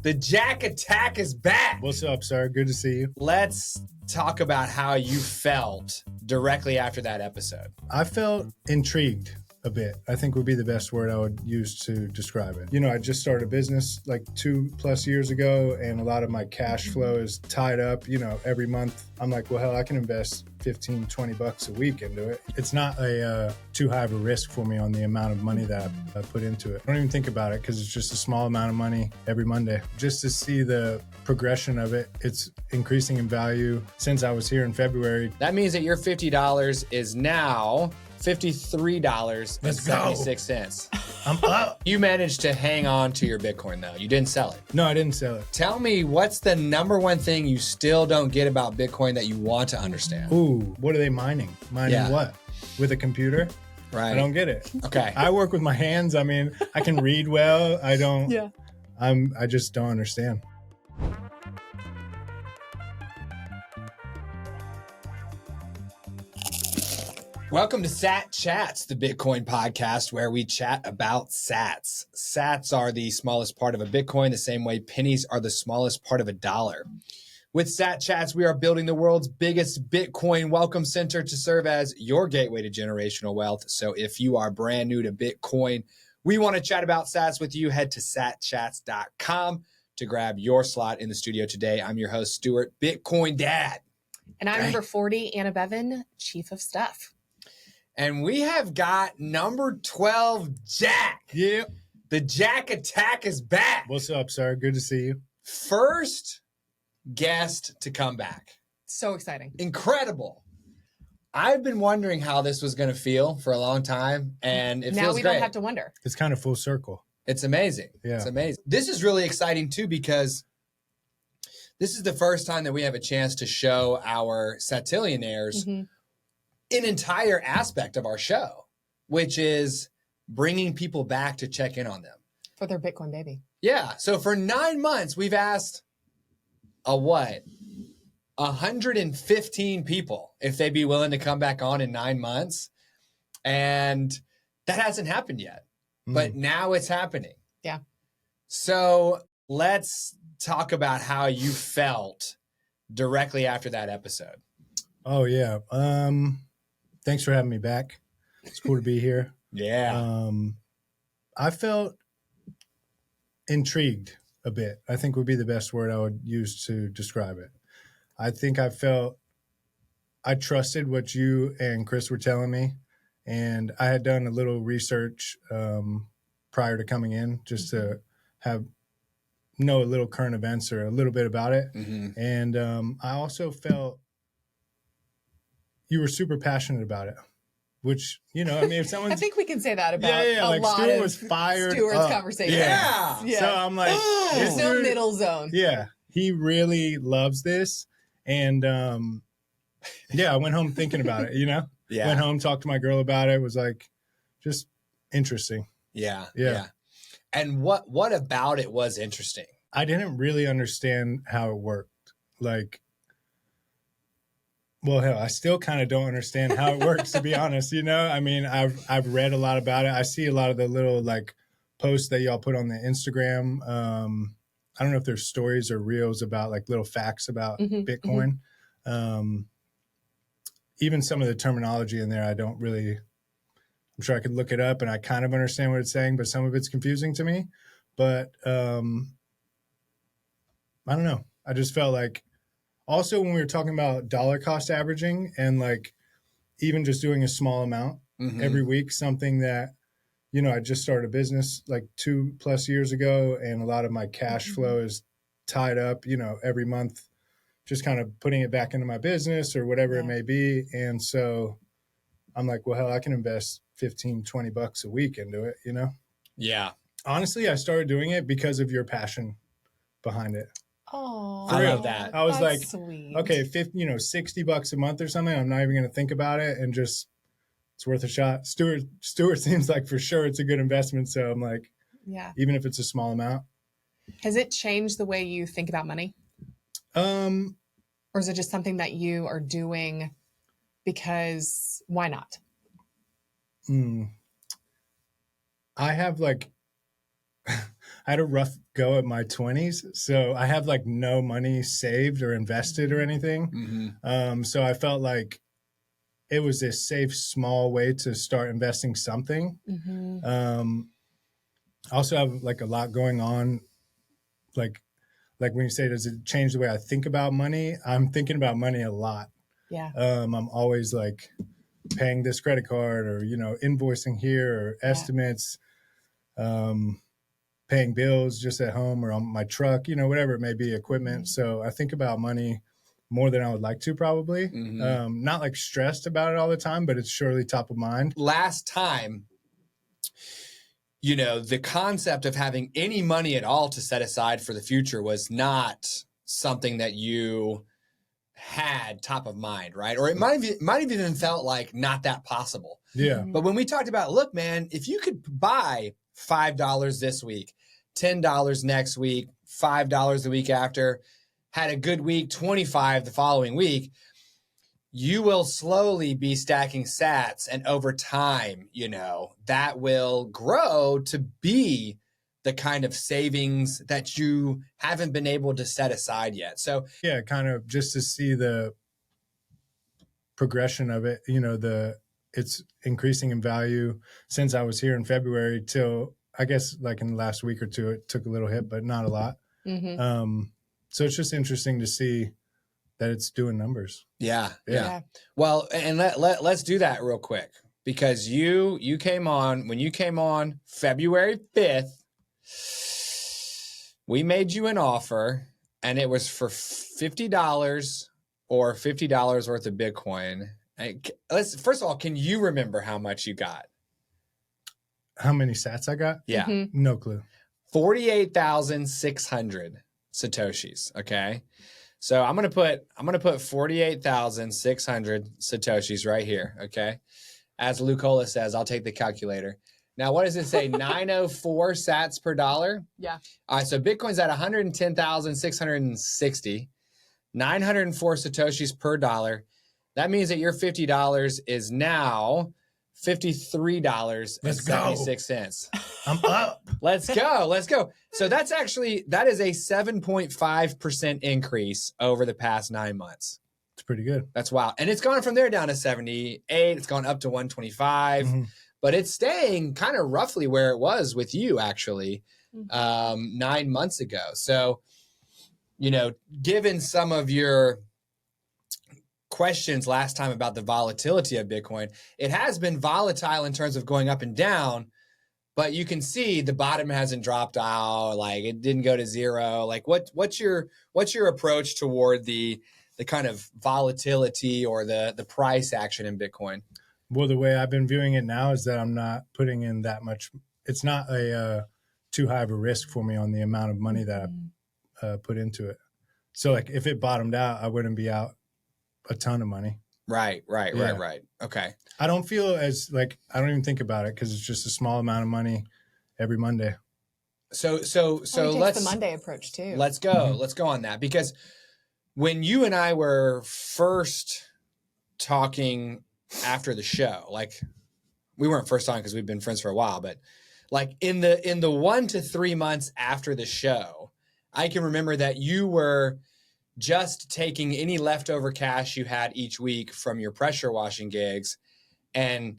The Jack Attack is back. What's up, sir? Good to see you. Let's talk about how you felt directly after that episode. I felt intrigued a bit, I think would be the best word I would use to describe it. You know, I just started a business like 2+ years ago, and a lot of my cash flow is tied up. You know, every month I'm like, well, hell, I can invest $15-20 a week into it. It's not a too high of a risk for me on the amount of money that I put into it. I don't even think about it because it's just a small amount of money every Monday. Just to see the progression of it, it's increasing in value since I was here in February. That means that your $50 is now $53.76. I'm up. You managed to hang on to your Bitcoin though. You didn't sell it. No, I didn't sell it. Tell me, what's the number one thing you still don't get about Bitcoin that you want to understand? Ooh, what are they mining? Mining what? With a computer? Right. I don't get it. Okay. I work with my hands. I mean, I can read well. I don't. Yeah. I just don't understand. Welcome to Sat Chats, the Bitcoin podcast where we chat about sats. Sats are the smallest part of a Bitcoin, the same way pennies are the smallest part of a dollar. With Sat Chats, we are building the world's biggest Bitcoin welcome center to serve as your gateway to generational wealth. So if you are brand new to Bitcoin, we want to chat about sats with you. Head to satchats.com to grab your slot in the studio today. I'm your host, Stuart, Bitcoin Dad. And I'm number 40, Anna Bevan, Chief of Staff. And we have got number 12, Jack. Yeah. The Jack Attack is back. What's up, sir? Good to see you. First guest to come back. So exciting. Incredible. I've been wondering how this was going to feel for a long time, and it now feels we great. don't have to wonder. It's kind of full circle. It's amazing. Yeah. It's amazing. This is really exciting, too, because this is the first time that we have a chance to show our Satillionaires an entire aspect of our show, which is bringing people back to check in on them. For their Bitcoin baby. Yeah. So for 9 months, we've asked 115 people if they'd be willing to come back on in 9 months. And that hasn't happened yet, but now it's happening. Yeah. So let's talk about how you felt directly after that episode. Oh, yeah. Thanks for having me back. It's cool to be here. Yeah. I felt intrigued a bit, I think would be the best word I would use to describe it. I think I trusted what you and Chris were telling me, and I had done a little research prior to coming in just to know a little current events or a little bit about it. And I also felt you were super passionate about it, which, you know, I mean, if someone's... I think we can say that about a like lot Stuart of was fired Stuart's up. conversation. Yeah. So I'm like... There's no middle zone. Yeah. He really loves this. And I went home thinking about it, you know? Yeah. Went home, talked to my girl about it. It was like, just interesting. Yeah. Yeah. And what about it was interesting? I didn't really understand how it worked. Like, well, hell, I still kind of don't understand how it works, to be honest. You know, I mean, I've read a lot about it. I see a lot of the little like posts that y'all put on the Instagram. I don't know if there's stories or reels about like little facts about Bitcoin. Even some of the terminology in there, I don't really, I'm sure I could look it up and I kind of understand what it's saying, but some of it's confusing to me. But I don't know. I just felt like, also, when we were talking about dollar cost averaging and like even just doing a small amount every week, something that, you know, I just started a business like 2+ years ago, and a lot of my cash flow is tied up, you know, every month, just kind of putting it back into my business or whatever it may be. And so I'm like, well, hell, I can invest $15-20 a week into it, you know? Yeah. Honestly, I started doing it because of your passion behind it. Oh, I love that. I was like, sweet. okay, $60 a month or something. I'm not even going to think about it, and just, it's worth a shot. Stuart seems like for sure it's a good investment. So I'm like, yeah. even if it's a small amount. Has it changed the way you think about money? Or is it just something that you are doing because why not? I have like, I had a rough go at my 20s. So I have like no money saved or invested or anything. So I felt like it was a safe, small way to start investing something. I also have like a lot going on. Like when you say, does it change the way I think about money? I'm thinking about money a lot. Yeah. I'm always like paying this credit card or, invoicing here or estimates, paying bills just at home or on my truck, whatever it may be, equipment. So I think about money more than I would like to probably. Not like stressed about it all the time, but it's surely top of mind. Last time, the concept of having any money at all to set aside for the future was not something that you had top of mind, right? Or it might have even felt like not that possible. Yeah. But when we talked about, look, man, if you could buy $5 this week, $10 next week, $5 the week after, had a good week, 25 the following week, you will slowly be stacking sats, and over time, that will grow to be the kind of savings that you haven't been able to set aside yet. So yeah, kind of just to see the progression of it, it's increasing in value since I was here in February till I guess like in the last week or two, it took a little hit, but not a lot. So it's just interesting to see that it's doing numbers. Yeah. Well, and let's do that real quick, because you came on, when you came on February 5th, we made you an offer, and it was for $50 or $50 worth of Bitcoin. First of all, can you remember how much you got? How many sats I got? Yeah. No clue. 48,600 Satoshis. Okay. So I'm going to put 48,600 Satoshis right here. Okay. As Lucola says, I'll take the calculator. Now, what does it say? 904 sats per dollar? Yeah. All right. So Bitcoin's at 110,660, 904 Satoshis per dollar. That means that your $50 is now $53.76. I'm up. Let's go. So that is a 7.5% increase over the past 9 months. It's pretty good. That's wild. And it's gone from there down to 78. It's gone up to 125, but it's staying kind of roughly where it was with you actually 9 months ago. So, given some of your questions last time about the volatility of Bitcoin, it has been volatile in terms of going up and down, but you can see the bottom hasn't dropped out. Like it didn't go to zero. Like what's your approach toward the kind of volatility or the price action in Bitcoin? Well, the way I've been viewing it now is that I'm not putting in that much. It's not a too high of a risk for me on the amount of money that I put into it. So like if it bottomed out, I wouldn't be out a ton of money. Right. Okay. I don't feel as like, I don't even think about it because it's just a small amount of money every Monday. So let's the Monday approach too. Let's go on that, because when you and I were first talking after the show, like we weren't first talking because we've been friends for a while, but like in the 1 to 3 months after the show, I can remember that you were just taking any leftover cash you had each week from your pressure washing gigs and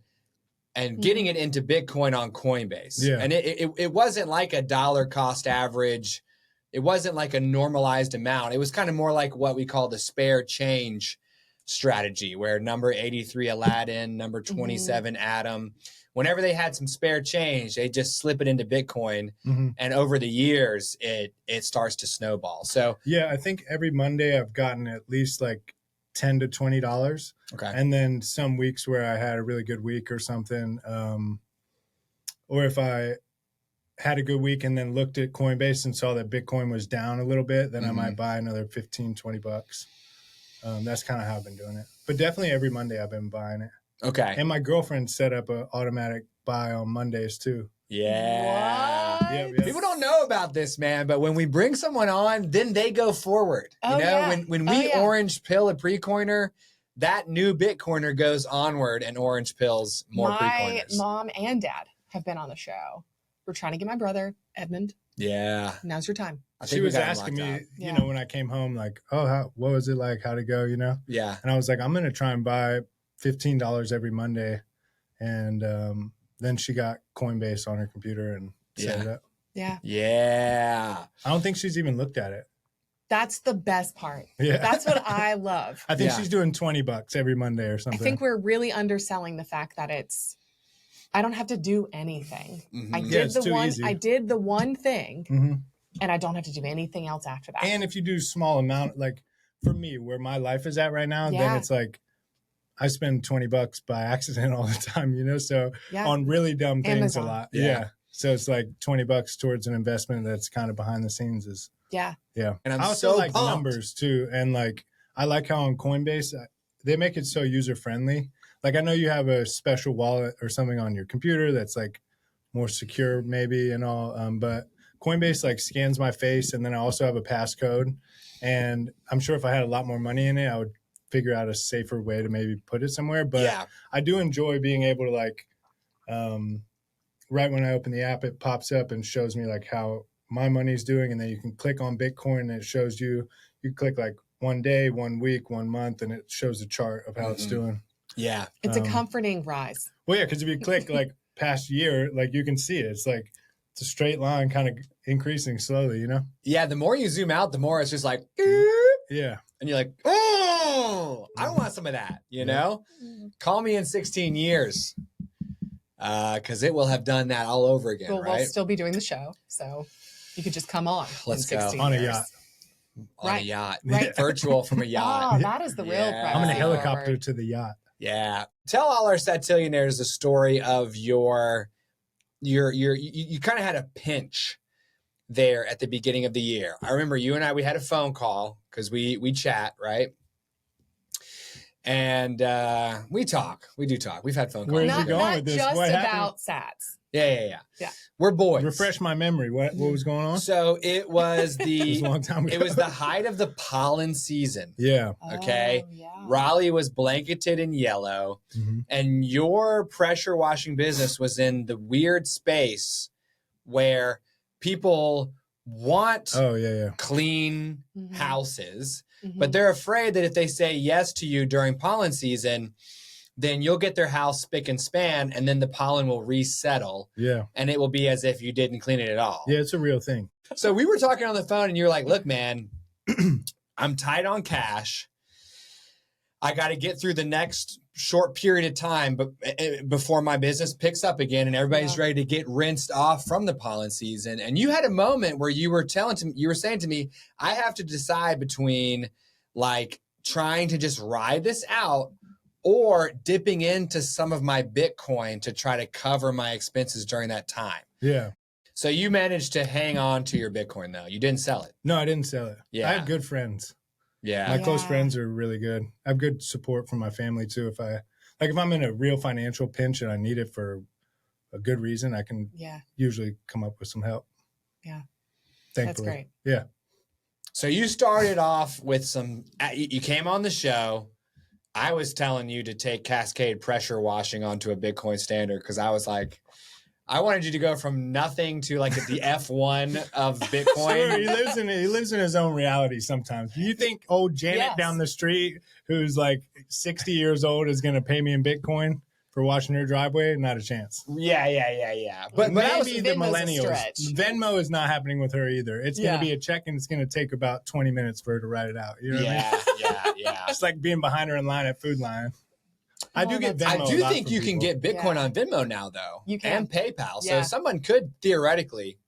getting it into Bitcoin on Coinbase. Yeah. And it wasn't like a dollar cost average. It wasn't like a normalized amount. It was kind of more like what we call the spare change strategy, where number 83 Aladdin, number 27 Adam, whenever they had some spare change, they just slip it into Bitcoin. And over the years, it starts to snowball. So yeah, I think every Monday I've gotten at least like $10 to $20. Okay. And then some weeks where I had a really good week or something, or if I had a good week and then looked at Coinbase and saw that Bitcoin was down a little bit, then I might buy another $15, $20. That's kind of how I've been doing it. But definitely every Monday I've been buying it. Okay. And my girlfriend set up an automatic buy on Mondays too. Yeah. What? Yep. People don't know about this, man, but when we bring someone on, then they go forward. When we orange pill a pre-coiner, that new Bitcoiner goes onward and orange pills more pre-coiners. My mom and dad have been on the show. We're trying to get my brother, Edmund, Yeah. Now's your time. She was asking me, you know, when I came home, like, oh, what was it like? How'd it go? You know? Yeah. And I was like, I'm going to try and buy $15 every Monday. And then she got Coinbase on her computer and set it up. Yeah. Yeah. I don't think she's even looked at it. That's the best part. Yeah. That's what I love. I think she's doing $20 every Monday or something. I think we're really underselling the fact that I don't have to do anything. Mm-hmm. I did the one thing and I don't have to do anything else after that. And if you do small amount, like for me, where my life is at right now, then it's like I spend $20 by accident all the time, you know? So on really dumb things a lot. Yeah. So it's like $20 towards an investment that's kind of behind the scenes is. Yeah. And I also like numbers too. And like, I like how on Coinbase, they make it so user friendly. Like I know you have a special wallet or something on your computer that's like more secure maybe and all. But Coinbase like scans my face and then I also have a passcode. And I'm sure if I had a lot more money in it, I would figure out a safer way to maybe put it somewhere. But I do enjoy being able to like, right when I open the app, it pops up and shows me like how my money's doing. And then you can click on Bitcoin and it shows you click like 1 day, 1 week, 1 month, and it shows a chart of how it's doing. Yeah. It's a comforting rise. Well, yeah, because if you click like past year, like you can see it. It's like, it's a straight line kind of increasing slowly, you know? Yeah. The more you zoom out, the more it's just like, yeah. And you're like, oh, I want some of that, you know? Call me in 16 years. Because it will have done that all over again, right? We'll still be doing the show. So you could just come on. Let's go. On a yacht. On a yacht. Right. Virtual from a yacht. Oh, that is the real privacy. I'm in a helicopter to the yacht. Yeah. Tell all our Satillionaires the story of you kind of had a pinch there at the beginning of the year. I remember you and we had a phone call because we chat, right? And we talk. We do talk. We've had phone calls. Where's he going with this? Not just what about Sats. Yeah. We're boys. Refresh my memory. What was going on? So it was it was a long time ago. It was the height of the pollen season. Yeah. Okay. Oh, yeah. Raleigh was blanketed in yellow, and your pressure washing business was in the weird space where people want clean houses, but they're afraid that if they say yes to you during pollen season, then you'll get their house spick and span, and then the pollen will resettle. Yeah. And it will be as if you didn't clean it at all. Yeah, it's a real thing. So we were talking on the phone, and you're like, look, man, I'm tight on cash. I got to get through the next short period of time before my business picks up again and everybody's ready to get rinsed off from the pollen season. And you had a moment where you were saying to me, I have to decide between like trying to just ride this out or dipping into some of my Bitcoin to try to cover my expenses during that time. Yeah. So you managed to hang on to your Bitcoin though. You didn't sell it. No, I didn't sell it. Yeah. I have good friends. Yeah. My close friends are really good. I have good support from my family too. If I'm in a real financial pinch and I need it for a good reason, I can usually come up with some help. Yeah. Thankfully. That's great. Yeah. So you started off with you came on the show. I was telling you to take Cascade pressure washing onto a Bitcoin standard because I was like, I wanted you to go from nothing to like the F1 of Bitcoin. Sure, he lives in his own reality sometimes. Do you think old Janet down the street, who's like 60 years old, is going to pay me in Bitcoin for washing her driveway? Not a chance. Yeah. But maybe the Venmo's millennials. Venmo is not happening with her either. It's going to be a check and it's going to take about 20 minutes for her to write it out. You know what I mean? Yeah. It's like being behind her in line at Food Line. I do get Venmo. I do think you can get Bitcoin on Venmo now, though. You can. And PayPal. So someone could theoretically.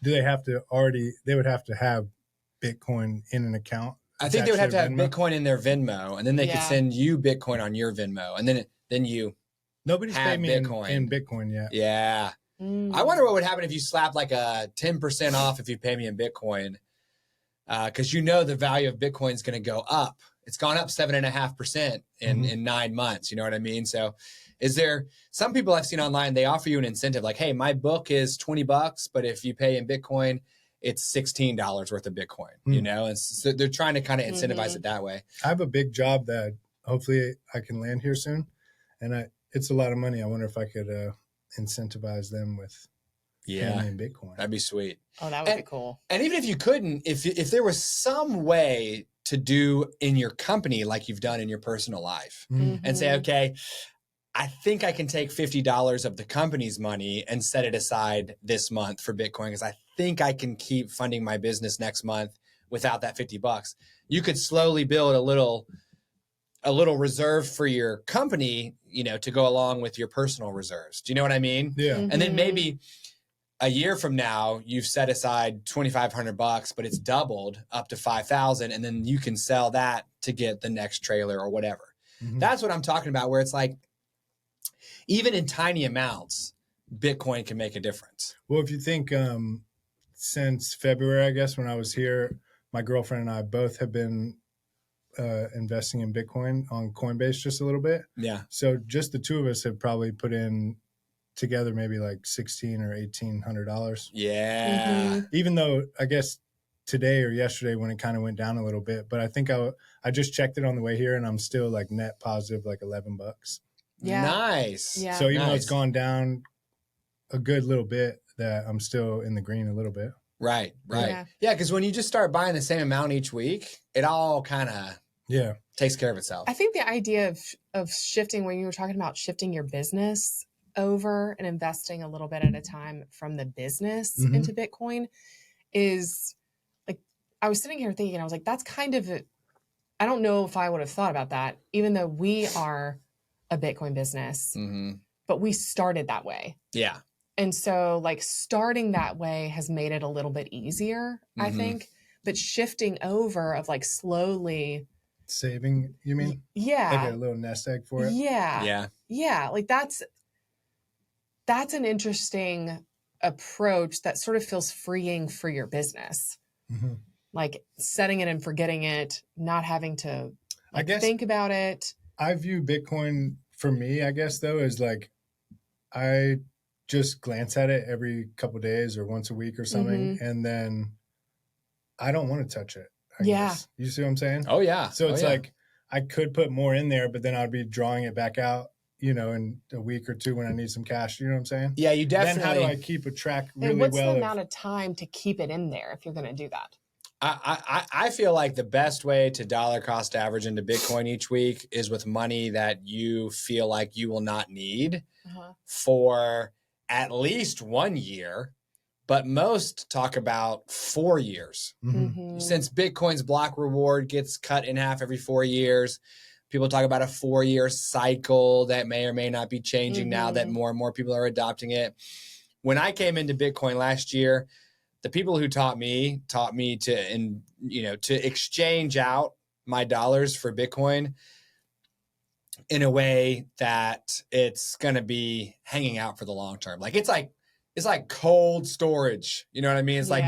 Do they have to they would have to have Bitcoin in an account? I think they would have to have Bitcoin in their Venmo, and then they could send you Bitcoin on your Venmo, and then you. Nobody's paid me Bitcoin. in Bitcoin yet. Yeah. I wonder what would happen if you slapped like a 10% off if you pay me in Bitcoin. Because the value of Bitcoin is going to go up. It's gone up 7.5% in 9 months. You know what I mean? So is there some people I've seen online, they offer you an incentive like, hey, my book is $20, but if you pay in Bitcoin, it's $16 worth of Bitcoin, you know? And so they're trying to kind of incentivize it that way. I have a big job that hopefully I can land here soon. And it's a lot of money. I wonder if I could incentivize them with paying me in Bitcoin. That'd be sweet. Oh, that would be cool. And even if you couldn't, if there was some way to do in your company like you've done in your personal life and say, okay, I think I can take $50 of the company's money and set it aside this month for Bitcoin because I think I can keep funding my business next month without that $50. You could slowly build a little reserve for your company, to go along with your personal reserves. Do you know what I mean? Yeah. And then maybe a year from now, you've set aside $2,500, but it's doubled up to 5,000, and then you can sell that to get the next trailer or whatever. That's what I'm talking about, where it's like, even in tiny amounts, Bitcoin can make a difference. Well, if you think since February, I guess, when I was here, my girlfriend and I both have been investing in Bitcoin on Coinbase just a little bit. Yeah. So just the two of us have probably put in together maybe like $1,600 or $1,800. Yeah. Even though I guess today or yesterday when it kind of went down a little bit, but I think I just checked it on the way here and I'm still like net positive like $11. Yeah. Nice. Yeah. So even though it's gone down a good little bit, that I'm still in the green a little bit. Right. Yeah, because when you just start buying the same amount each week, it all kind of takes care of itself. I think the idea of shifting, when you were talking about shifting your business over and investing a little bit at a time from the business into Bitcoin is like, I was sitting here thinking, I was like, that's kind of I don't know if I would have thought about that, even though we are a Bitcoin business, but we started that way. Yeah. And so like starting that way has made it a little bit easier, I think, but shifting over of like slowly saving, you mean? Yeah. Like a little nest egg for it? Yeah. Like that's an interesting approach that sort of feels freeing for your business. Like setting it and forgetting it, not having to think about it. I view Bitcoin for me, I guess, though, as like I just glance at it every couple of days or once a week or something, and then I don't want to touch it. I guess. You see what I'm saying? Oh, yeah. So it's like I could put more in there, but then I'd be drawing it back out, in a week or two when I need some cash. You know what I'm saying? Yeah, you definitely. Then how do I keep a track really and what's well? The amount of time to keep it in there if you're going to do that? I feel like the best way to dollar cost average into Bitcoin each week is with money that you feel like you will not need for at least 1 year, but most talk about 4 years. Since Bitcoin's block reward gets cut in half every 4 years, people talk about a 4-year cycle that may or may not be changing now that more and more people are adopting it. When I came into Bitcoin last year, the people who taught me to exchange out my dollars for Bitcoin in a way that it's going to be hanging out for the long term. Like it's like cold storage. You know what I mean? It's like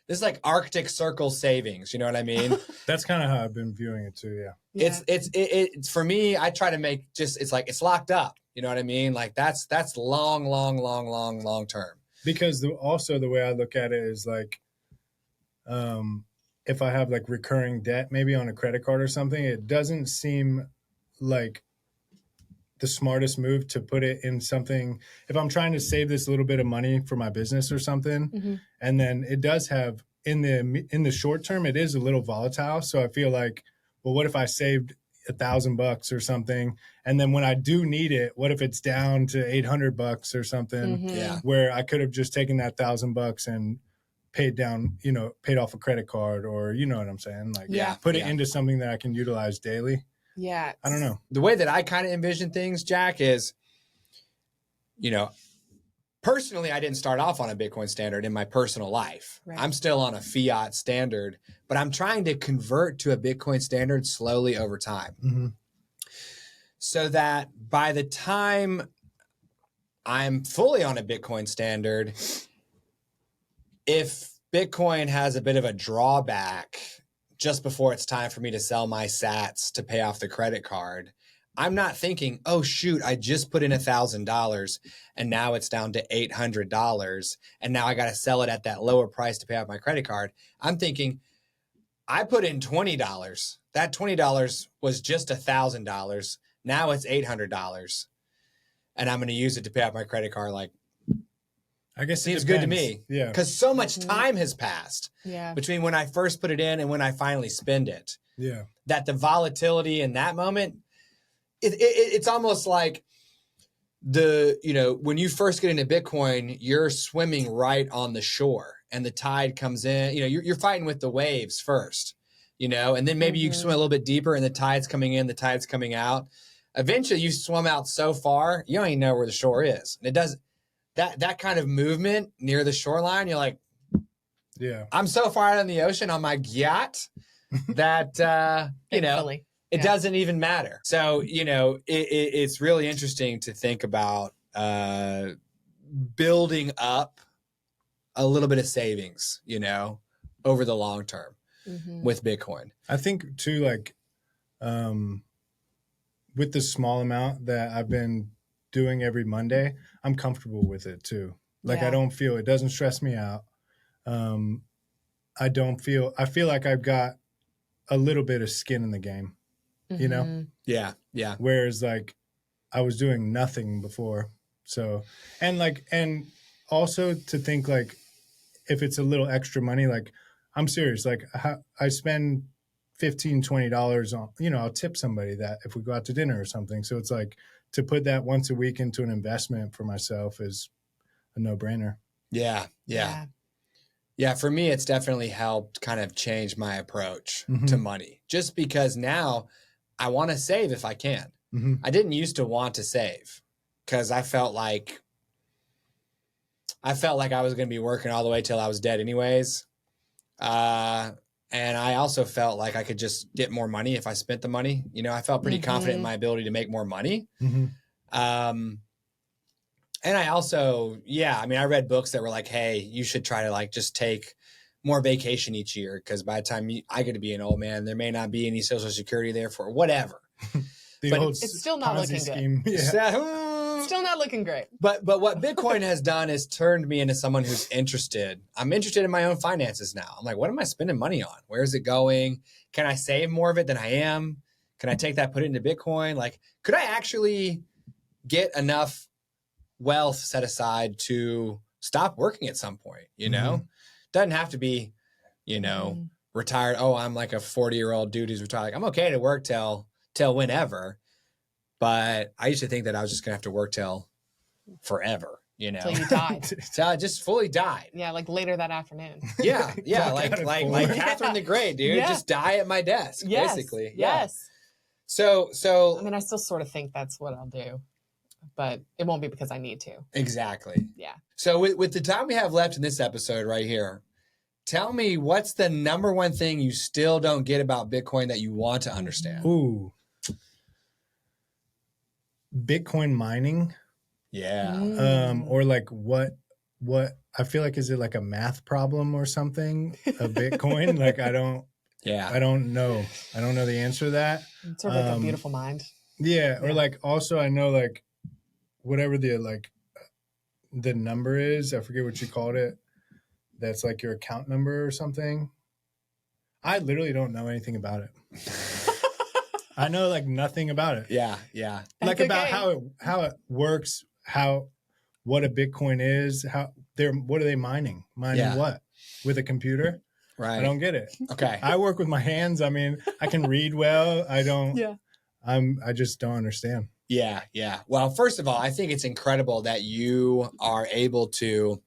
this is like Arctic Circle savings. You know what I mean? That's kind of how I've been viewing it too. Yeah. It's for me. I try to make it's locked up. You know what I mean? Like that's long term. Because also the way I look at it is like, if I have like recurring debt, maybe on a credit card or something, it doesn't seem like the smartest move to put it in something. If I'm trying to save this little bit of money for my business or something, and then it does have in the short term, it is a little volatile. So I feel like, well, what if I saved $1,000 or something, and then when I do need it, what if it's down to $800 or something? Where I could have just taken that $1,000 and paid off a credit card, or you know what I'm saying? Like, put it into something that I can utilize daily. Yeah. I don't know. The way that I kind of envision things, Jack, is, personally, I didn't start off on a Bitcoin standard in my personal life. Right. I'm still on a fiat standard, but I'm trying to convert to a Bitcoin standard slowly over time. So that by the time I'm fully on a Bitcoin standard, if Bitcoin has a bit of a drawback just before it's time for me to sell my sats to pay off the credit card, I'm not thinking, oh, shoot, I just put in $1,000 and now it's down to $800 and now I got to sell it at that lower price to pay off my credit card. I'm thinking, I put in $20. That $20 was just $1,000. Now it's $800 and I'm going to use it to pay off my credit card like I guess Seems good to depends. me. Yeah. Because so much time has passed between when I first put it in and when I finally spend it. Yeah. That the volatility in that moment, it's almost like when you first get into Bitcoin, you're swimming right on the shore and the tide comes in, you're fighting with the waves first, and then maybe you swim a little bit deeper and the tide's coming in, the tide's coming out. Eventually you swim out so far, you don't even know where the shore is. And it does that kind of movement near the shoreline. You're like, yeah, I'm so far out in the ocean on my yacht that, it doesn't even matter. So, it's really interesting to think about building up a little bit of savings, over the long term with Bitcoin. I think too, like, with the small amount that I've been doing every Monday, I'm comfortable with it too. Like, I don't feel, it doesn't stress me out. I feel like I've got a little bit of skin in the game, Yeah. Yeah. Whereas like I was doing nothing before. So, and also to think like, if it's a little extra money, like I'm serious, like I spend $15, $20 on, I'll tip somebody that if we go out to dinner or something. So it's like to put that once a week into an investment for myself is a no-brainer. Yeah. Yeah, for me, it's definitely helped kind of change my approach to money, just because now I want to save if I can. I didn't used to want to save because I felt like I was going to be working all the way till I was dead anyways. And I also felt like I could just get more money if I spent the money. I felt pretty confident in my ability to make more money. And I also, I read books that were like, hey, you should try to like just take more vacation each year because by the time I get to be an old man, there may not be any Social Security there for whatever. It's still not looking scheme. good. Yeah. Still not looking great. But what Bitcoin has done is turned me into someone who's interested. I'm interested in my own finances now. I'm like, what am I spending money on? Where is it going? Can I save more of it than I am? Can I take that, put it into Bitcoin? Like, could I actually get enough wealth set aside to stop working at some point? Doesn't have to be, retired. Oh, I'm like a 40-year-old dude who's retired. Like, I'm okay to work till whenever. But I used to think that I was just gonna have to work till forever, Till you died. So I just fully died. Yeah, like later that afternoon. Yeah, like Catherine the Great, dude. Yeah. Just die at my desk, basically. Yes. So I mean, I still sort of think that's what I'll do, but it won't be because I need to. Exactly. Yeah. So with the time we have left in this episode right here, tell me what's the number one thing you still don't get about Bitcoin that you want to understand? Ooh. Bitcoin mining. Yeah. Or like what I feel like, is it like a math problem or something of Bitcoin? Like I don't know. I don't know the answer to that. It's sort of like a beautiful mind. Yeah. Or like, also I know like whatever the number is, I forget what you called it. That's like your account number or something. I literally don't know anything about it. I know like nothing about it. Yeah. Like about how it works, what a Bitcoin is, what are they mining? Mining what? With a computer? Right. I don't get it. Okay. I work with my hands. I mean, I can read well. I don't. Yeah. I just don't understand. Yeah. Well, first of all, I think it's incredible that you are able to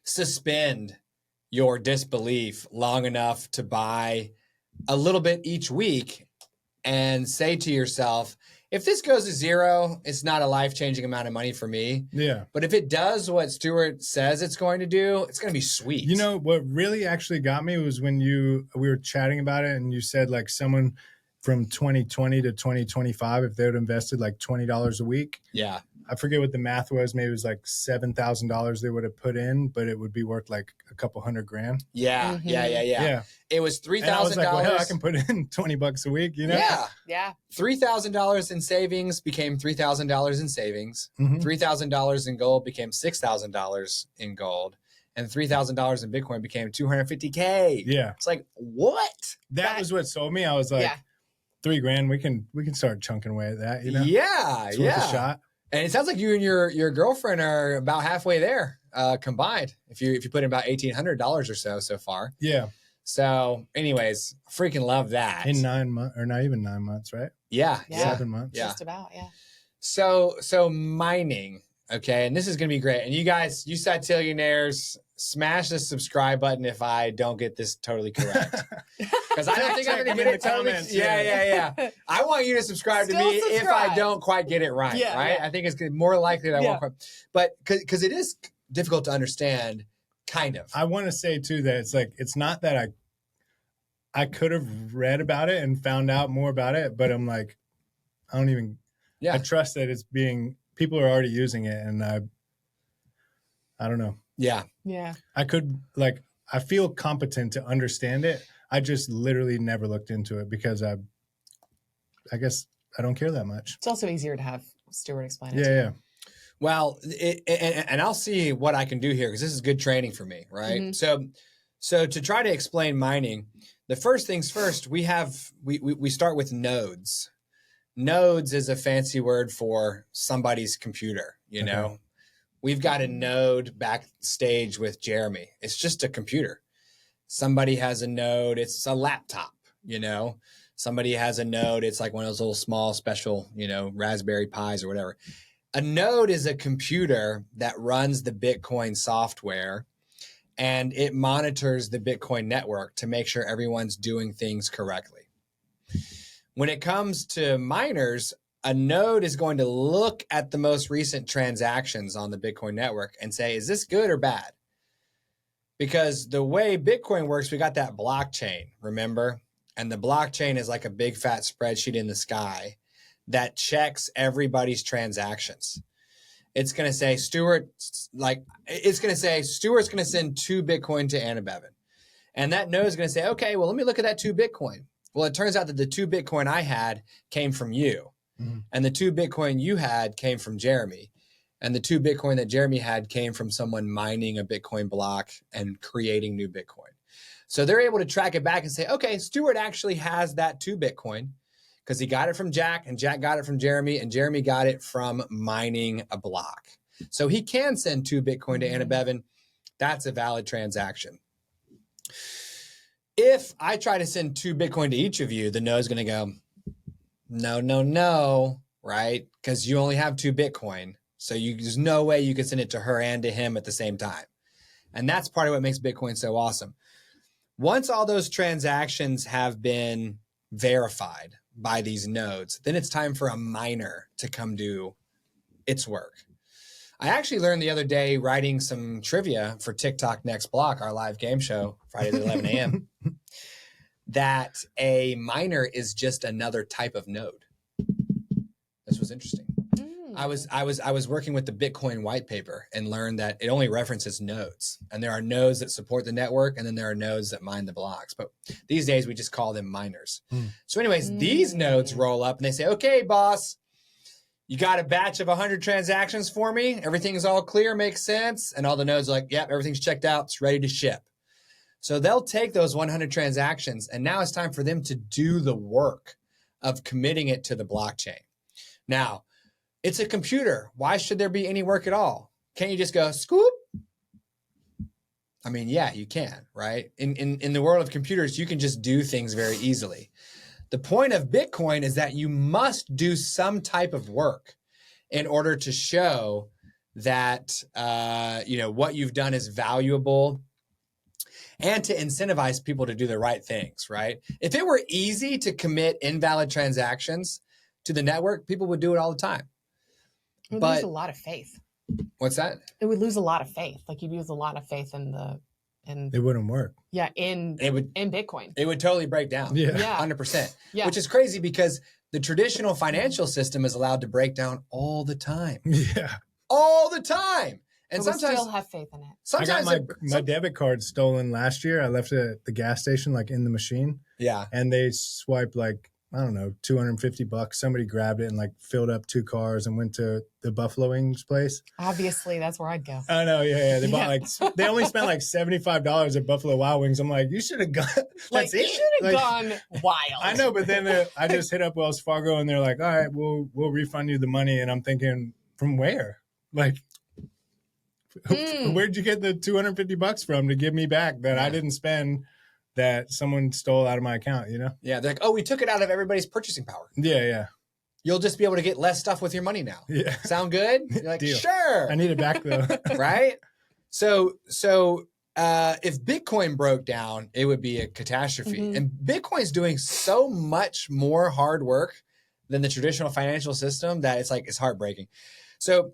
suspend your disbelief long enough to buy a little bit each week and say to yourself, if this goes to zero, it's not a life-changing amount of money for me. Yeah. But if it does what Stuart says it's going to do, it's going to be sweet. You know, what really actually got me was when we were chatting about it and you said like someone from 2020 to 2025, if they would invested like $20 a week. Yeah. I forget what the math was. Maybe it was like $7,000 they would have put in, but it would be worth like a couple $100,000. Yeah. Mm-hmm. Yeah. It was $3,000. And I was like, well, hell, I can put in $20 a week, Yeah. $3,000 in savings became $3,000 in savings. Mm-hmm. $3,000 in gold became $6,000 in gold. And $3,000 in Bitcoin became $250K. Yeah. It's like, what? That was what sold me. I was like, $3,000, we can start chunking away at that, Yeah. It's worth a shot. And it sounds like you and your girlfriend are about halfway there combined. If you put in about $1,800 or so far. Yeah. So, anyways, freaking love that. In 9 months, or not even 9 months, right? Yeah. 7 months. Yeah. Just about, yeah. So mining, okay, and this is going to be great. And you guys, you Satillionaires, smash the subscribe button if I don't get this totally correct. Because I don't think I'm going to get it totally. Yeah. I want you to subscribe to me if I don't quite get it right, right? Yeah. I think it's more likely that I won't quite. But because it is difficult to understand, kind of. I want to say, too, that it's like, it's not that I could have read about it and found out more about it, but I'm like, I don't even... Yeah. I trust that people are already using it, and I don't know. Yeah. Yeah. I feel competent to understand it. I just literally never looked into it because I guess I don't care that much. It's also easier to have Stuart explain it. Yeah. Well, and I'll see what I can do here because this is good training for me, right? Mm-hmm. So to try to explain mining, the first things first, we start with nodes. Nodes is a fancy word for somebody's computer, you know. We've got a node backstage with Jeremy. It's just a computer. Somebody has a node. It's a laptop, you know. Somebody has a node. It's like one of those little small special, you know, Raspberry Pis or whatever. A node is a computer that runs the Bitcoin software, and it monitors the Bitcoin network to make sure everyone's doing things correctly. When it comes to miners, a node is going to look at the most recent transactions on the Bitcoin network and say, is this good or bad? Because the way Bitcoin works, we got that blockchain, remember? And the blockchain is like a big fat spreadsheet in the sky that checks everybody's transactions. It's going to say, Stuart's going to send 2 Bitcoin to Anna Bevan. And that node is going to say, okay, well, let me look at that 2 Bitcoin. Well, it turns out that the 2 Bitcoin I had came from you. Mm-hmm. And the 2 Bitcoin you had came from Jeremy. And the 2 Bitcoin that Jeremy had came from someone mining a Bitcoin block and creating new Bitcoin. So they're able to track it back and say, okay, Stuart actually has that 2 Bitcoin because he got it from Jack, and Jack got it from Jeremy, and Jeremy got it from mining a block. So he can send 2 Bitcoin to Anna Bevan. That's a valid transaction. If I try to send 2 Bitcoin to each of you, the node's going to go, no, right? Because you only have 2 Bitcoin. So there's no way you can send it to her and to him at the same time. And that's part of what makes Bitcoin so awesome. Once all those transactions have been verified by these nodes, then it's time for a miner to come do its work. I actually learned the other day writing some trivia for TikTok Next Block, our live game show, Fridays at 11 a.m., that a miner is just another type of node. This was interesting. I was working with the Bitcoin white paper and learned that it only references nodes. And there are nodes that support the network, and then there are nodes that mine the blocks. But these days we just call them miners. So anyways, these nodes roll up and they say, okay, boss, you got a batch of 100 transactions for me? Everything's all clear, makes sense? And all the nodes are like, yep, everything's checked out. It's ready to ship. So they'll take those 100 transactions, and now it's time for them to do the work of committing it to the blockchain. Now, it's a computer. Why should there be any work at all? Can't you just go scoop? I mean, yeah, you can, right? In the world of computers, you can just do things very easily. The point of Bitcoin is that you must do some type of work in order to show that what you've done is valuable, and to incentivize people to do the right things, right? If it were easy to commit invalid transactions to the network, people would do it all the time. It would lose a lot of faith. What's that? It would lose a lot of faith. Like you'd use a lot of faith in it wouldn't work. Yeah, in Bitcoin. It would totally break down. Yeah. 100%. Yeah. Which is crazy because the traditional financial system is allowed to break down all the time. Yeah. All the time. And but sometimes we still have faith in it. Sometimes I got my debit card stolen last year. I left it at the gas station, like in the machine. Yeah. And they swiped like, I don't know, $250. Somebody grabbed it and like filled up 2 cars and went to the Buffalo Wings place. Obviously, that's where I'd go. I know, yeah. They bought they only spent like $75 at Buffalo Wild Wings. I'm like, you should have gone. Like, you should have gone wild. I know, but then I just hit up Wells Fargo and they're like, all right, we'll refund you the money. And I'm thinking, From where? Like, where'd you get the $250 from to give me back that I didn't spend, that someone stole out of my account, you know? Yeah, they're like, oh, we took it out of everybody's purchasing power. Yeah. You'll just be able to get less stuff with your money now. Yeah. Sound good? You're like, Deal. sure. I need it back though. Right? So if Bitcoin broke down, it would be a catastrophe. Mm-hmm. And Bitcoin's doing so much more hard work than the traditional financial system that it's heartbreaking. So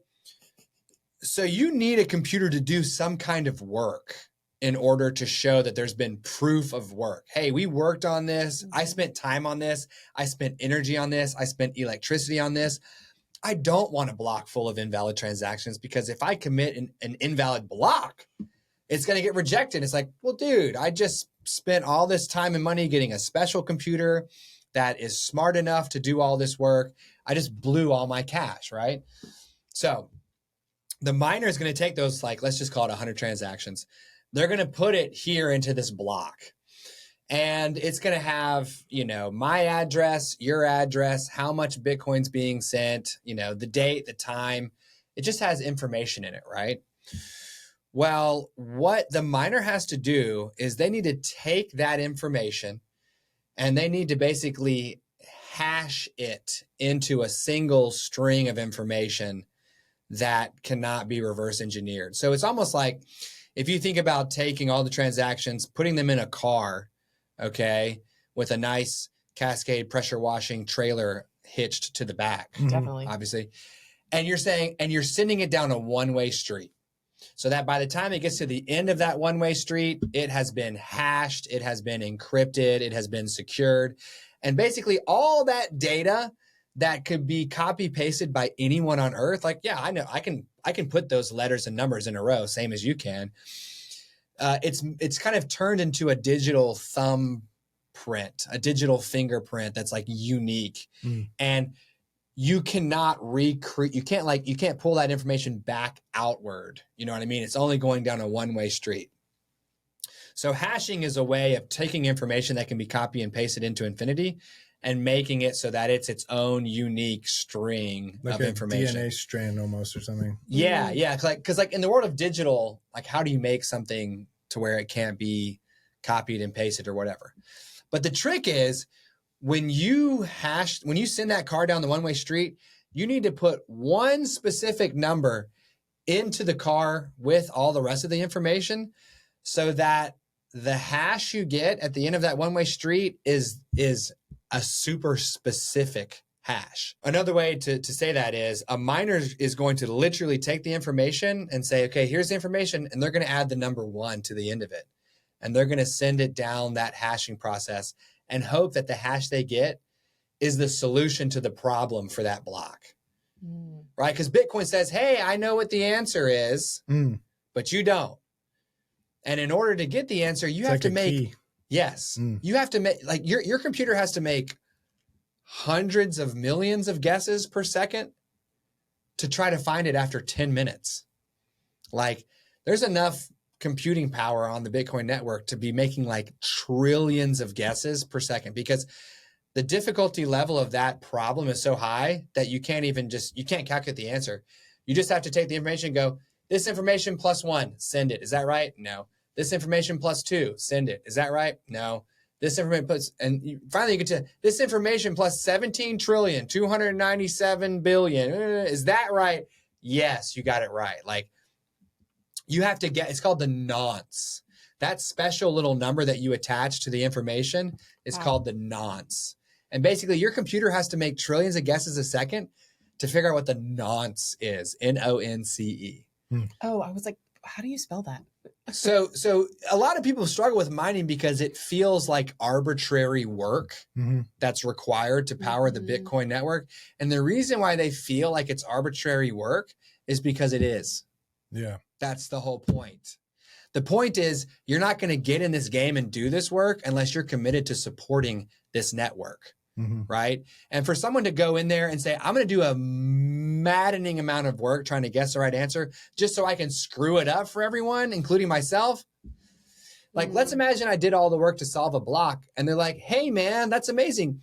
you need a computer to do some kind of work in order to show that there's been proof of work. Hey, we worked on this. I spent time on this. I spent energy on this. I spent electricity on this. I don't want a block full of invalid transactions, because if I commit an invalid block, it's going to get rejected. It's like, well, dude, I just spent all this time and money getting a special computer that is smart enough to do all this work. I just blew all my cash, right? So the miner is going to take those, like, let's just call it 100 transactions. They're going to put it here into this block. And it's going to have, my address, your address, how much Bitcoin's being sent, the date, the time. It just has information in it, right? Well, what the miner has to do is they need to take that information and they need to basically hash it into a single string of information that cannot be reverse engineered. So it's almost like if you think about taking all the transactions, putting them in a car, okay, with a nice Cascade pressure washing trailer hitched to the back, Definitely. obviously, and you're sending it down a one-way street. So that by the time it gets to the end of that one-way street, it has been hashed, it has been encrypted, it has been secured. And basically all that data that could be copy pasted by anyone on earth, like, yeah, I know I can put those letters and numbers in a row, same as you can. It's kind of turned into a digital thumbprint, a digital fingerprint that's like unique. And you cannot recreate, you can't pull that information back outward. You know what I mean? It's only going down a one-way street. So hashing is a way of taking information that can be copy and pasted into infinity and making it so that it's its own unique string like of a information. DNA strand almost or something. Yeah. Because in the world of digital, like, how do you make something to where it can't be copied and pasted or whatever? But the trick is, when you send that car down the one-way street, you need to put one specific number into the car with all the rest of the information, so that the hash you get at the end of that one-way street is a super specific hash. Another way to say that is, a miner is going to literally take the information and say, okay, here's the information, and they're going to add the number 1 to the end of it. And they're going to send it down that hashing process and hope that the hash they get is the solution to the problem for that block. Right? Because Bitcoin says, hey, I know what the answer is, but you don't. And in order to get the answer, you have to make key. Yes. You have to make, like, your computer has to make hundreds of millions of guesses per second to try to find it after 10 minutes. Like, there's enough computing power on the Bitcoin network to be making like trillions of guesses per second, because the difficulty level of that problem is so high that you can't calculate the answer. You just have to take the information and go, this information plus 1, send it. Is that right? No. This information plus 2, send it. Is that right? No. This information plus, and finally you get to this information plus 17,297,000,000,000. Is that right? Yes, you got it right. Like, you have to get, it's called the nonce. That special little number that you attach to the information is called the nonce. And basically your computer has to make trillions of guesses a second to figure out what the nonce is. Nonce. Oh, I was like, how do you spell that? So a lot of people struggle with mining because it feels like arbitrary work that's required to power the Bitcoin network. And the reason why they feel like it's arbitrary work is because it is. Yeah. That's the whole point. The point is, you're not going to get in this game and do this work unless you're committed to supporting this network, right? And for someone to go in there and say, I'm going to do a maddening amount of work trying to guess the right answer just so I can screw it up for everyone, including myself. Like, let's imagine I did all the work to solve a block and they're like, hey man, that's amazing.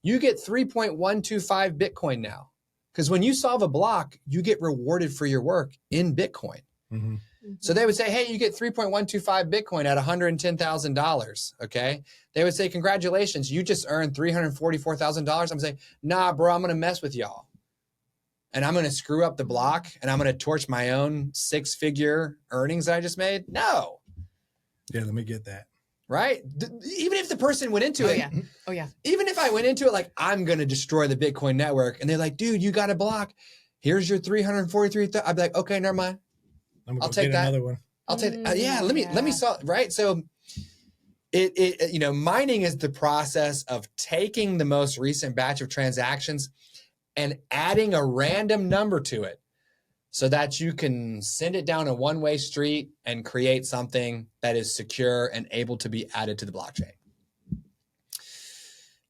You get 3.125 Bitcoin now Because when you solve a block, you get rewarded for your work in Bitcoin. Mm-hmm. So they would say, hey, you get 3.125 Bitcoin at $110,000. Okay. They would say, congratulations, you just earned $344,000. I'm saying, nah, bro, I'm going to mess with y'all. And I'm going to screw up the block and I'm going to torch my own 6-figure earnings that I just made. No. Yeah, let me get that. Right? Even if the person went into it. Yeah. Oh, yeah. Even if I went into it like, I'm going to destroy the Bitcoin network. And they're like, dude, you got a block. Here's your 343. I'd be like, okay, never mind. I'll take that. Another one. I'll take, let me solve, right? So mining is the process of taking the most recent batch of transactions and adding a random number to it so that you can send it down a one-way street and create something that is secure and able to be added to the blockchain.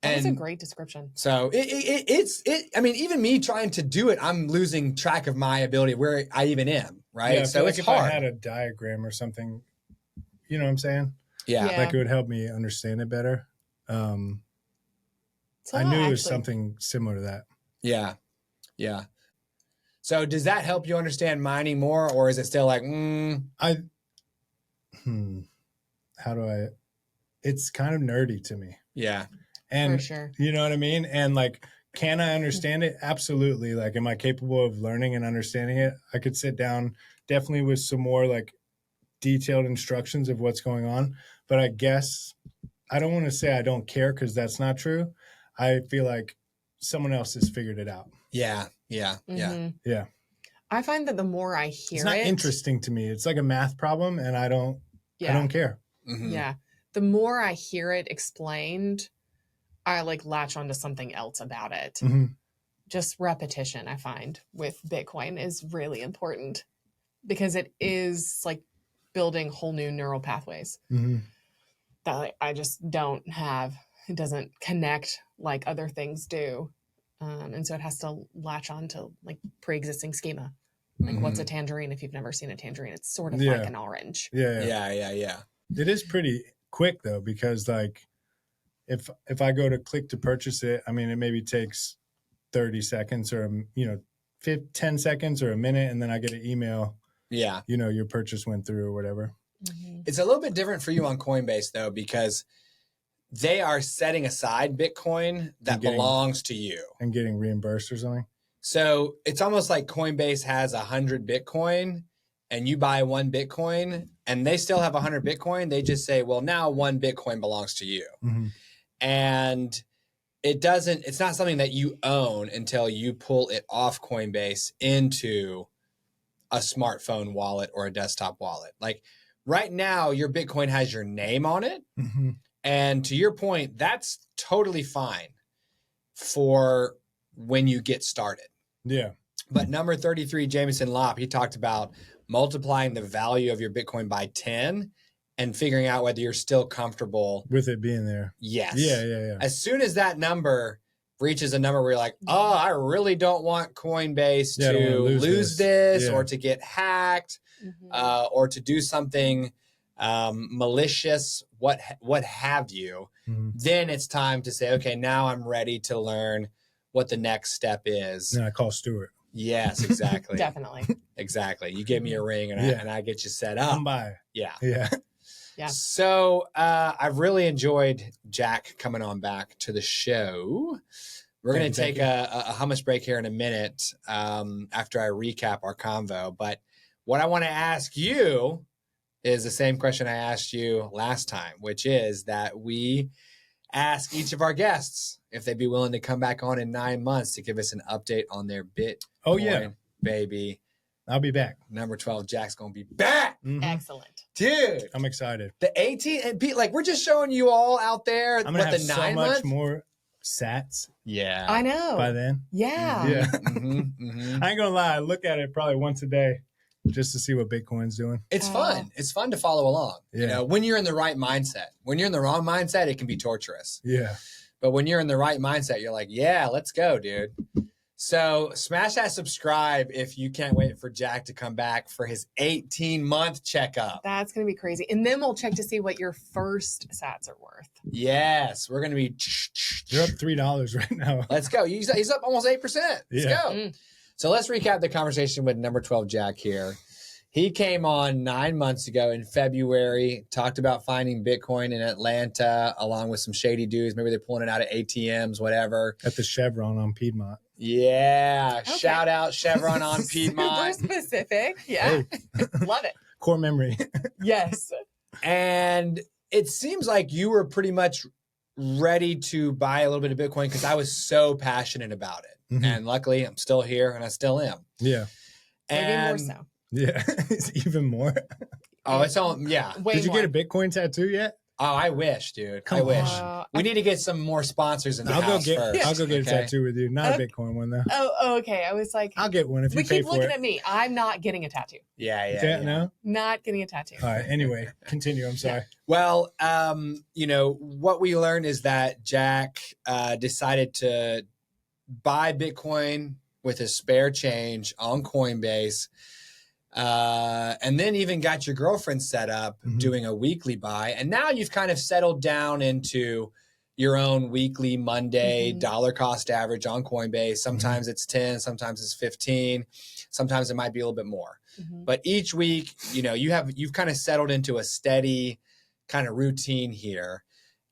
That's a great description. So I mean, even me trying to do it, I'm losing track of my ability where I even am, right? Yeah, so it's if hard. I had a diagram or something, you know what I'm saying? Yeah. Like it would help me understand it better. I knew it was something similar to that. Yeah. Yeah. So does that help you understand mining more, or is it still like, it's kind of nerdy to me. Yeah. And for sure. You know what I mean? And like, can I understand it? Absolutely. Like, am I capable of learning and understanding it? I could sit down definitely with some more like detailed instructions of what's going on. But I guess I don't want to say I don't care, because that's not true. I feel like someone else has figured it out. Yeah. Yeah. Mm-hmm. Yeah. I find that the more I hear it's not interesting to me. It's like a math problem, and I don't care. Mm-hmm. Yeah. The more I hear it explained, I like latch onto something else about it. Mm-hmm. Just repetition, I find, with Bitcoin is really important, because it is like building whole new neural pathways that I just don't have. It doesn't connect like other things do. And so it has to latch on to like pre-existing schema. Like what's a tangerine? If you've never seen a tangerine, it's sort of like an orange. Yeah. It is pretty quick though, because like if I go to click to purchase it, I mean, it maybe takes 30 seconds or 10 seconds or a minute, and then I get an email. Yeah. Your purchase went through or whatever. Mm-hmm. It's a little bit different for you on Coinbase though, because they are setting aside Bitcoin that belongs to you and getting reimbursed or something. So it's almost like Coinbase has 100 Bitcoin and you buy 1 Bitcoin and they still have 100 Bitcoin. They just say, well, now 1 Bitcoin belongs to you. Mm-hmm. And it's not something that you own until you pull it off Coinbase into a smartphone wallet or a desktop wallet. Like right now, your Bitcoin has your name on it. Mm-hmm. And to your point, that's totally fine for when you get started. Yeah. But number 33, Jameson Lopp, he talked about multiplying the value of your Bitcoin by 10 and figuring out whether you're still comfortable with it being there. Yes. Yeah. As soon as that number reaches a number where you're like, oh, I really don't want Coinbase to lose this or to get hacked or to do something malicious, what have you, then it's time to say, okay, now I'm ready to learn what the next step is. And I call Stuart. Yes, exactly. Definitely. Exactly. You give me a ring and I get you set up. Come by. Yeah. Yeah. So I've really enjoyed Jack coming on back to the show. We're going to take a hummus break here in a minute after I recap our convo. But what I want to ask you is the same question I asked you last time, which is that we ask each of our guests if they'd be willing to come back on in 9 months to give us an update on their Bitcoin, baby. I'll be back. Number 12, Jack's going to be back. Mm-hmm. Excellent. Dude. I'm excited. The 18, and Pete, like we're just showing you all out there. I'm going to have so much more sats. Yeah. I know. By then. Yeah. I ain't going to lie. I look at it probably once a day just to see what Bitcoin's doing. It's fun. It's fun to follow along. Yeah. You know, when you're in the right mindset. When you're in the wrong mindset, it can be torturous. Yeah. But when you're in the right mindset, you're like, yeah, let's go, dude. So smash that subscribe if you can't wait for Jack to come back for his 18-month checkup. That's going to be crazy. And then we'll check to see what your first sats are worth. Yes, we're going to be. You're up $3 right now. Let's go. He's up almost 8%. Let's go. So let's recap the conversation with number 12 Jack here. He came on 9 months ago in February, talked about finding Bitcoin in Atlanta along with some shady dudes. Maybe they're pulling it out of ATMs, whatever. At the Chevron on Piedmont. Yeah. Okay. Shout out Chevron on Piedmont. Super specific. Yeah. Love it. Core memory. Yes. And it seems like you were pretty much ready to buy a little bit of Bitcoin because I was so passionate about it. Mhm. And luckily, I'm still here and I still am. Yeah. Maybe more And so. Yeah. It's even more. oh, it's all yeah. Way Did you more. get a Bitcoin tattoo yet? Oh, I wish, dude. Come I wish. on. We need to get some more sponsors in the I'll go house get first. I'll go get okay? a tattoo with you. Not Okay. a Bitcoin one though. Oh, okay. I was like, I'll get one if you we pay keep for looking it. at me. I'm not getting a tattoo. Yeah. No? Not getting a tattoo. All right. Anyway, continue. I'm sorry. Well, what we learned is that Jack decided to buy Bitcoin with his spare change on Coinbase. And then even got your girlfriend set up doing a weekly buy. And now you've kind of settled down into your own weekly Monday dollar cost average on Coinbase. Sometimes it's 10, sometimes it's 15, sometimes it might be a little bit more. But each week, you've kind of settled into a steady kind of routine here.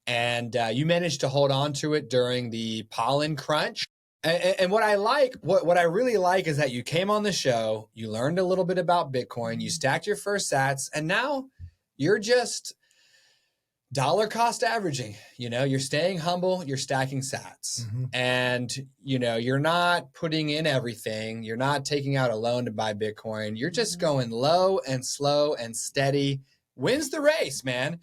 And you managed to hold on to it during the pollen crunch. And what I like, what I really like is that you came on the show, you learned a little bit about Bitcoin, you stacked your first sats, and now you're just dollar cost averaging. You're staying humble, you're stacking sats. And, you're not putting in everything. You're not taking out a loan to buy Bitcoin. You're just going low and slow and steady. Wins the race, man.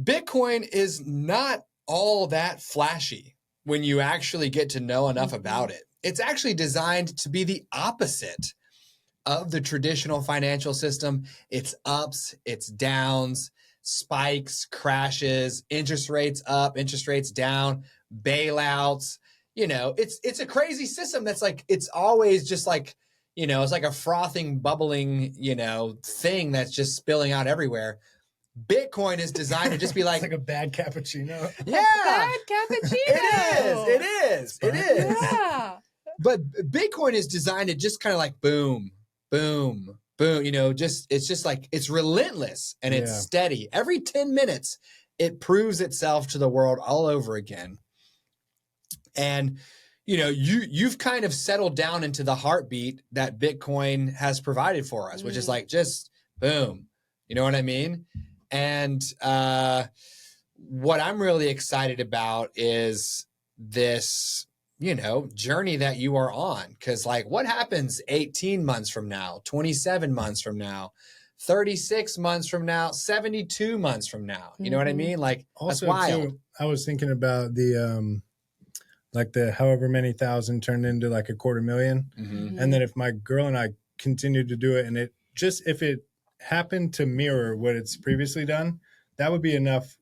Bitcoin is not all that flashy when you actually get to know enough about it. It's actually designed to be the opposite of the traditional financial system. It's ups, it's downs, spikes, crashes, interest rates up, interest rates down, bailouts. It's a crazy system that's like, it's always just like, it's like a frothing, bubbling, thing that's just spilling out everywhere. Bitcoin is designed to just be like, It's like a bad cappuccino. yeah, Bad cappuccino. it is. Yeah. But Bitcoin is designed to just kind of like boom, boom, boom. It's just like it's relentless and it's steady. Every 10 minutes, it proves itself to the world all over again. And you've kind of settled down into the heartbeat that Bitcoin has provided for us, which is like just boom. You know what I mean? And what I'm really excited about is this, journey that you are on. Because like what happens 18 months from now, 27 months from now, 36 months from now, 72 months from now? You know what I mean? Like Also, that's wild. too, I was thinking about the however many thousand turned into like a 250,000. And then if my girl and I continued to do it and if it happened to mirror what it's previously done, that would be enough.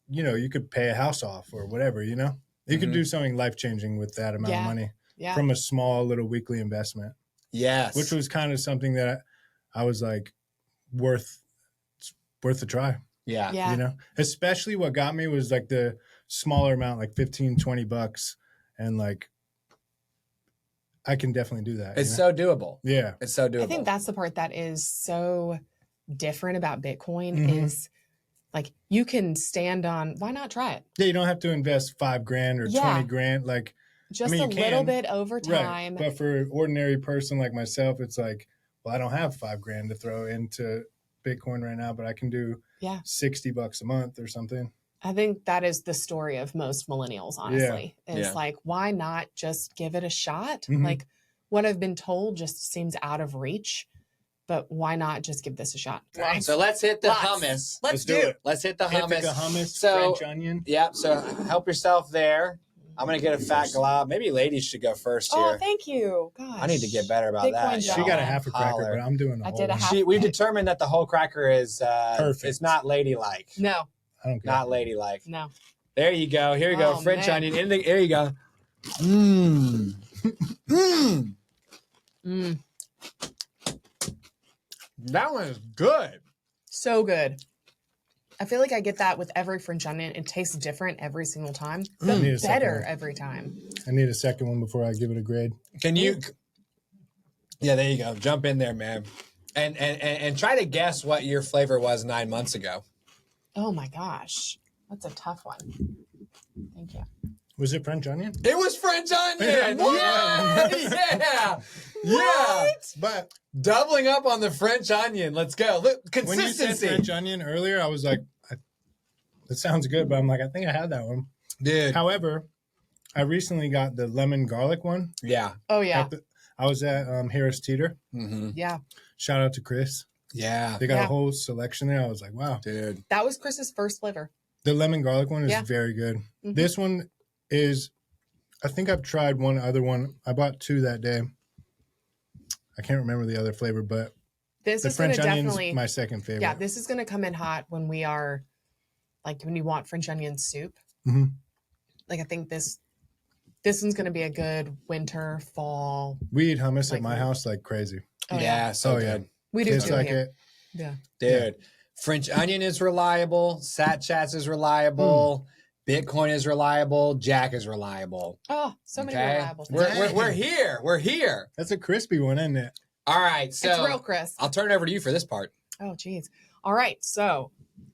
You could pay a house off or whatever, you could do something life-changing with that amount of money from a small little weekly investment. Yes. Which was kind of something that I was like worth a try. Yeah. Especially what got me was like the smaller amount, like $15-$20. And like, I can definitely do that. It's so doable. Yeah. It's so doable. I think that's the part that is so different about Bitcoin is like you can stand on, why not try it? Yeah, you don't have to invest $5,000 or $20,000. Like just a little bit over time. Right. But for an ordinary person like myself, it's like, well, I don't have $5,000 to throw into Bitcoin right now, but I can do $60 a month or something. I think that is the story of most millennials, honestly. It's like, why not just give it a shot? Like what I've been told just seems out of reach, but why not just give this a shot? So let's hit the hummus. Let's do it. Let's hit the hummus. Hummus, So, French onion. Yeah. So help yourself there. I'm going to get a fat glob. Maybe ladies should go first here. Oh, thank you. Gosh. I need to get better about Bitcoin that. doll. She got a half a cracker, Holler. but I'm doing the I whole did a one. half- We've determined that the whole cracker is Perfect. It's not ladylike. No, I don't care. Not ladylike. no. There you go. Here you go. Oh, French man. onion. There you go. Mmm. That one is good. So good. I feel like I get that with every French onion. It tastes different every single time, but Need a second better one. every time. I need a second one before I give it a grade. Can you? Yeah, there you go. Jump in there, man, and try to guess what your flavor was 9 months ago. Oh my gosh, that's a tough one. Thank you. Was it French onion? It was French onion. What? Yeah. Yeah. But Doubling up on the French onion. Let's go. Look, when you said consistency. French onion earlier, I was like, that sounds good, but I'm like, I think I had that one. Dude. However, I recently got the lemon garlic one. Yeah. Oh yeah. I was at Harris Teeter. Mm-hmm. Yeah. Shout out to Chris. Yeah. They got Yeah. a whole selection there. I was like, wow. Dude. That was Chris's first flavor. The lemon garlic one is Yeah. very good. Mhm. This one is, I think I've tried one other one. I bought two that day. I can't remember the other flavor, but This the is going French to onion's definitely, my second favorite. yeah, this is going to come in hot when we are, like when you want French onion soup. Mhm. Like I think this one's going to be a good winter, fall. We eat hummus Like- at my house like crazy. Oh, yeah. So Oh, yeah. good. We do Tastes too like here. it. Yeah. Dude. French onion is reliable. Sat Chats is reliable. Bitcoin is reliable. Jack is reliable. Oh, so many Okay. reliable things. We're here. We're here. That's a crispy one, isn't it? All right. It's So real, Chris. I'll turn it over to you for this part. Oh, geez. All right. So,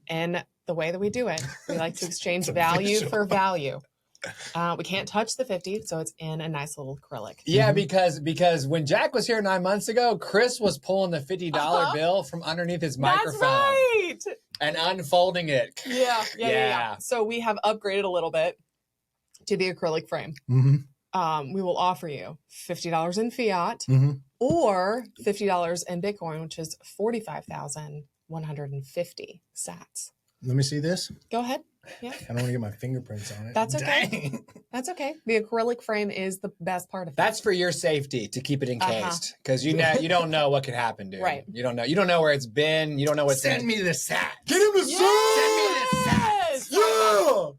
and the way that we do it, we like to exchange value for value. We can't touch the 50, so it's in a nice little acrylic. Yeah, because when Jack was here 9 months ago, Chris was pulling the $50 bill from underneath his microphone That's right. and unfolding it. Yeah. So we have upgraded a little bit to the acrylic frame. Mm-hmm. We will offer you $50 in fiat Mm-hmm. or $50 in Bitcoin, which is 45,150 sats. Let me see this. Go ahead. Yeah, I don't want to get my fingerprints on it. that's okay. Dang. That's okay. The acrylic frame is the best part of it. That's for your safety to keep it encased because you don't know what could happen, dude. Right. You don't know where it's been. You don't know what's Send me the sat. Get him the Yes! Yeah.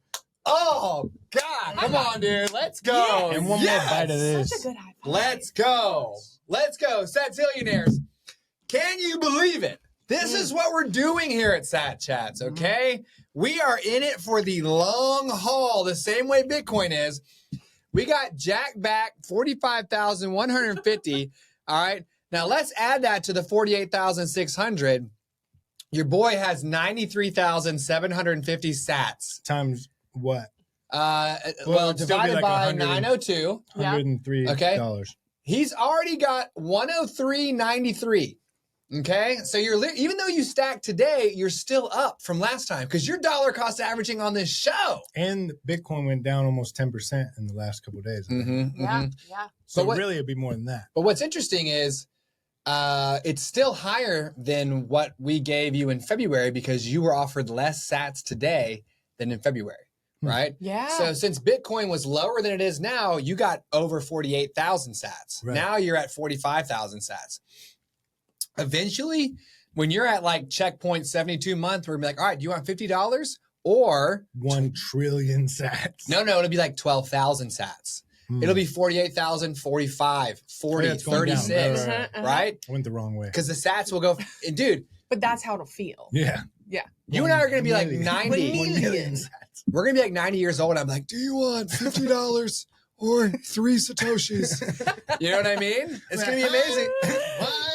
Oh God! Come on, dude. Let's go. Yes. And one more bite of this. Such a good high five. Let's go. Let's go. Satzillionaires. Can you believe it? This is what we're doing here at Sat Chats, okay? We are in it for the long haul, the same way Bitcoin is. We got Jack back 45,150. All right. Now let's add that to the 48,600. Your boy has 93,750 sats. Times what? Well, it'd still be divided like by 100 902. Yeah. $103. Okay. He's already got 103.93. Okay, so you're even though you stacked today, you're still up from last time because your dollar cost averaging on this show. And Bitcoin went down almost 10% in the last couple of days. Yeah. So But what- really, it'd be more than that. But what's interesting is it's still higher than what we gave you in February because you were offered less sats today than in February, right? Yeah. So since Bitcoin was lower than it is now, you got over 48,000 sats. Right. Now you're at 45,000 sats. Eventually, when you're at like checkpoint 72 month, we're gonna be like, all right, do you want $50 or 1 trillion sats. no, it'll be like 12,000 sats. It'll be 48,000, 45, 40, Yeah, it's going down. 36, Right. right? I went the wrong way. Because the sats will go, and dude, But that's how it'll feel. Yeah. Yeah. you and I are going to be like 1 90. million. 1 million sats. We're going to be like 90 years old. And I'm like, do you want $50 or 3 Satoshis? You know what I mean? It's going to be amazing.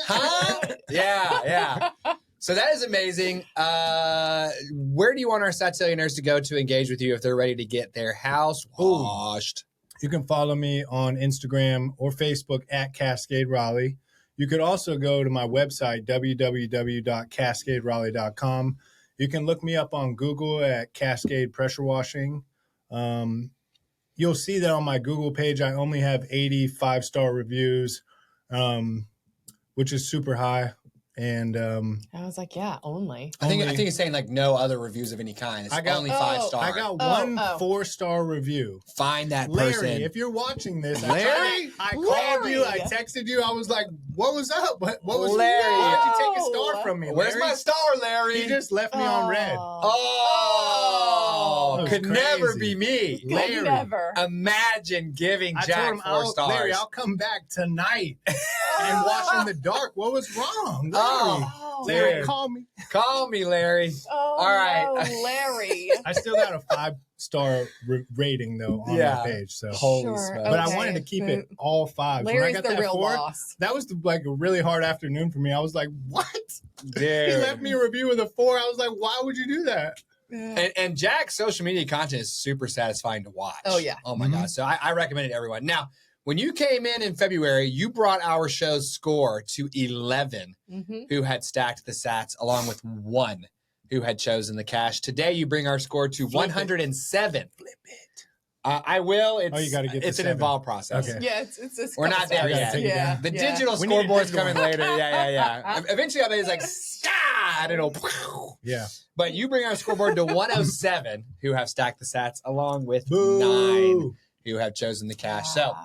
Huh? Yeah. So that is amazing. Where do you want our Satzillionaires to go to engage with you if they're ready to get their house washed? You can follow me on Instagram or Facebook at Cascade Raleigh. You could also go to my website, www.cascaderaleigh.com. You can look me up on Google at Cascade Pressure Washing. You'll see that on my Google page, I only have 80 5-star reviews, which is super high. And I was like, yeah, only. I think he's saying like no other reviews of any kind. It's only 5 star. I got one 4-star review. Find that Larry, person. if you're watching this, Larry? I called you, I texted you, I was like, what was up? What was Larry. Why did you take a star from me? Where's Larry? my star, Larry? He just left me on red. Oh. was Could never crazy. be me. Could Larry. never. Imagine giving I Jack told him, 4 stars. Larry, I'll come back tonight and watch in the dark. What was wrong, Larry? Oh, Larry, dude. call me. Call me, Larry. Oh, All right. no, Larry. I still got a 5-star rating though on Yeah. my page. So, Holy Sure, smokes. but I okay, wanted to keep but it all 5. When I Larry's got the that real 4, boss. that was like a really hard afternoon for me. I was like, what? Dude. He left me a review with a 4. I was like, why would you do that? And Jack's social media content is super satisfying to watch. Oh, yeah. Oh my Mhm. God. So I recommend it to everyone. Now, when you came in February, you brought our show's score to 11 Mhm. who had stacked the sats, along with 1 who had chosen the cash. Today, you bring our score to Flip it. 107. Flip it. I will. It's, you gotta get to it's an 7. involved process. Okay. Yeah, it's a We're couple not there steps. yet. Take it Yeah, down. The yeah. digital We need a scoreboard's digital coming later. Yeah. Eventually, I'll be like, and it'll. Yeah. But you bring our scoreboard to 107 who have stacked the sats, along with Boo. 9 who have chosen the cash. So, Wow.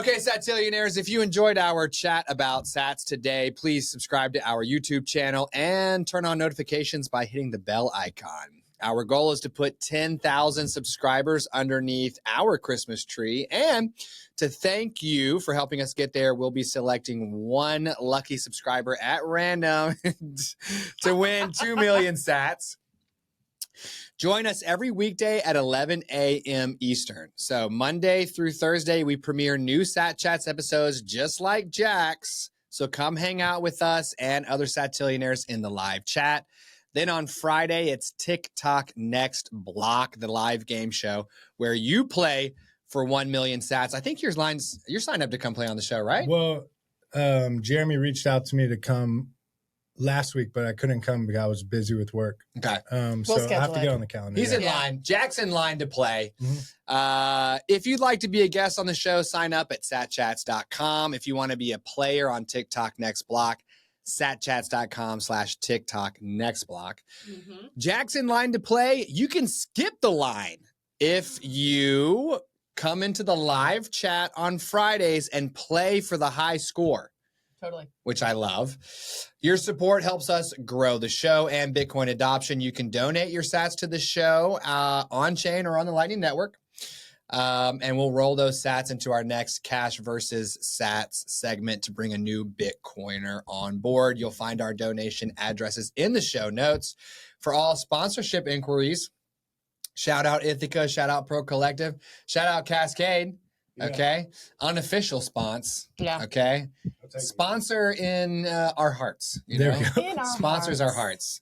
okay, Satillionaires, if you enjoyed our chat about sats today, please subscribe to our YouTube channel and turn on notifications by hitting the bell icon. Our goal is to put 10,000 subscribers underneath our Christmas tree. And to thank you for helping us get there, we'll be selecting 1 lucky subscriber at random to win 2 million sats. Join us every weekday at 11 a.m. Eastern. So Monday through Thursday, we premiere new Sat Chats episodes just like Jack's. So come hang out with us and other Satillionaires in the live chat. Then on Friday, it's TikTok Next Block, the live game show, where you play for 1 million sats. I think you're signed up to come play on the show, right? Well, Jeremy reached out to me to come last week, but I couldn't come because I was busy with work. Okay. So I have schedule to it. get on the calendar. He's yeah. in line. Jack's in line to play. Mhm. If you'd like to be a guest on the show, sign up at satchats.com. If you want to be a player on TikTok Next Block, satchats.com/TikTok Next Block. Mhm. Jack's in line to play. You can skip the line if you come into the live chat on Fridays and play for the high score, Totally. which I love. Your support helps us grow the show and Bitcoin adoption. You can donate your sats to the show on chain or on the Lightning Network. And we'll roll those sats into our next Cash versus Sats segment to bring a new Bitcoiner on board. You'll find our donation addresses in the show notes. For all sponsorship inquiries, shout out Ithaca, shout out Pro Collective, shout out Cascade. Yeah. Okay. Unofficial sponsor. Yeah. Okay. I'll take it. Sponsor in our hearts. You There know? we go. In our Sponsors our hearts.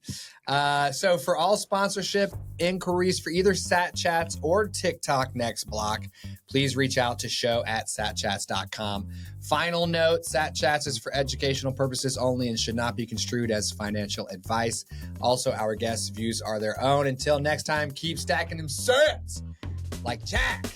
So for all sponsorship inquiries for either Sat Chats or TikTok Next Block, please reach out to show@satchats.com. Final note, Sat Chats is for educational purposes only and should not be construed as financial advice. Also, our guests' views are their own. Until next time, keep stacking them sats like Jack.